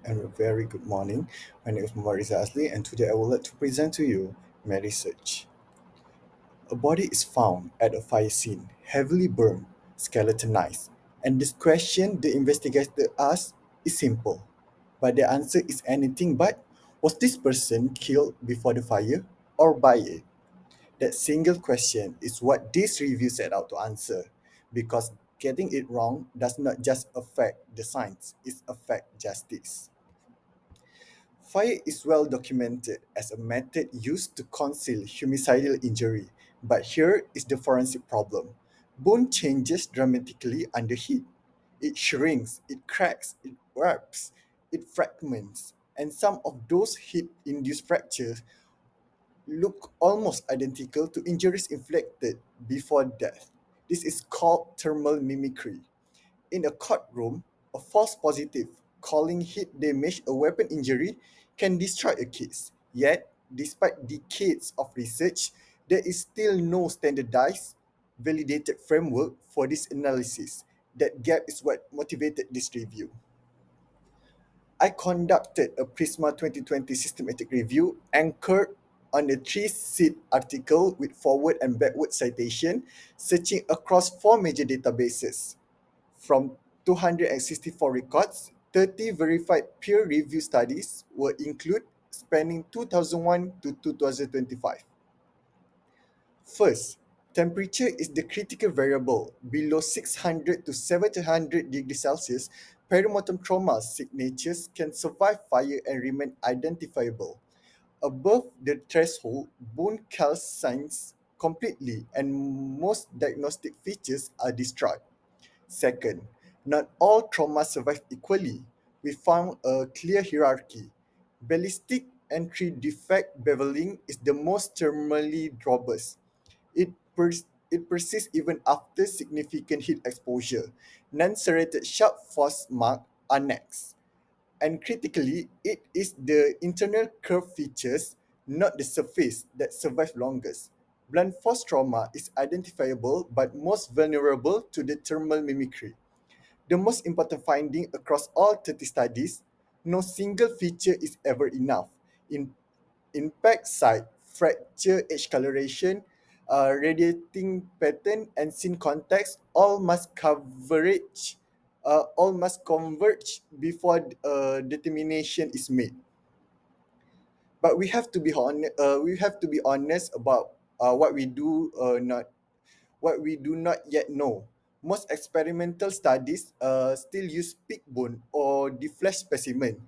and a very good morning. My name is Muhammad Asli, and today I would like to present to you my research. A body is found at a fire scene, heavily burned, skeletonized, and this question the investigator asks is simple, but the answer is anything but was this person killed before the fire or by it? That single question is what this review set out to answer, because getting it wrong does not just affect the science, it affects justice. Fire is well documented as a method used to conceal homicidal injury, but here is the forensic problem. Bone changes dramatically under heat. It shrinks, it cracks, it warps, it fragments, and some of those heat-induced fractures look almost identical to injuries inflicted before death. This is called thermal mimicry. In a courtroom, a false positive calling heat damage a weapon injury can destroy a case. Yet, despite decades of research, there is still no standardized, validated framework for this analysis. That gap is what motivated this review. I conducted a Prisma 2020 systematic review anchored on a three-seat article with forward and backward citation, searching across four major databases. From 264 records, 30 verified peer-reviewed studies were included spanning 2001 to 2025. First, temperature is the critical variable. Below 600 to 700 degrees Celsius, perimortem trauma signatures can survive fire and remain identifiable. Above the threshold, bone calcines completely and most diagnostic features are destroyed. Second, not all traumas survive equally. We found a clear hierarchy. Ballistic entry defect beveling is the most terminally robust. It, it persists even after significant heat exposure. Non-serrated sharp force marks are next. And critically, it is the internal curve features, not the surface, that survive longest. Blunt force trauma is identifiable but most vulnerable to the thermal mimicry. The most important finding across all 30 studies, no single feature is ever enough. In impact site, fracture edge coloration, radiating pattern, and scene context all must converge before determination is made. But we have to be honest about what we do not yet know. Most experimental studies still use pig bone or defleshed specimen.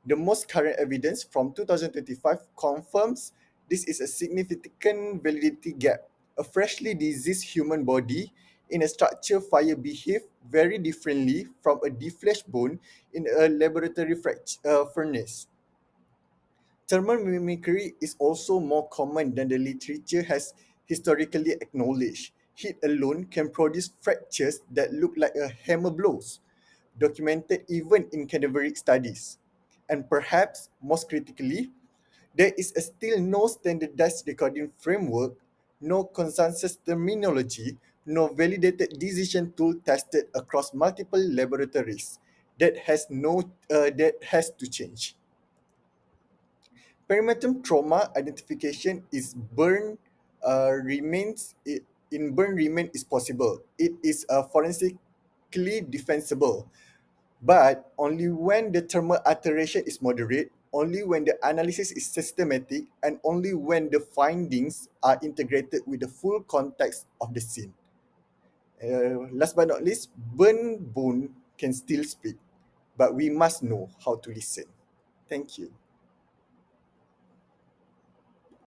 The most current evidence from 2025 confirms this is a significant validity gap. A freshly diseased human body in a structure fire behave very differently from a defleshed bone in a laboratory furnace. Thermal mimicry is also more common than the literature has historically acknowledged. Heat alone can produce fractures that look like a hammer blows, documented even in cadaveric studies. And perhaps most critically, there is still no standardized recording framework, no consensus terminology, no validated decision tool tested across multiple laboratories. That has to change. Perimortem trauma identification is remains I- in burn remain is possible. It is forensically defensible, but only when the thermal alteration is moderate, only when the analysis is systematic, and only when the findings are integrated with the full context of the scene. Last but not least, burn bone can still speak, but we must know how to listen. Thank you.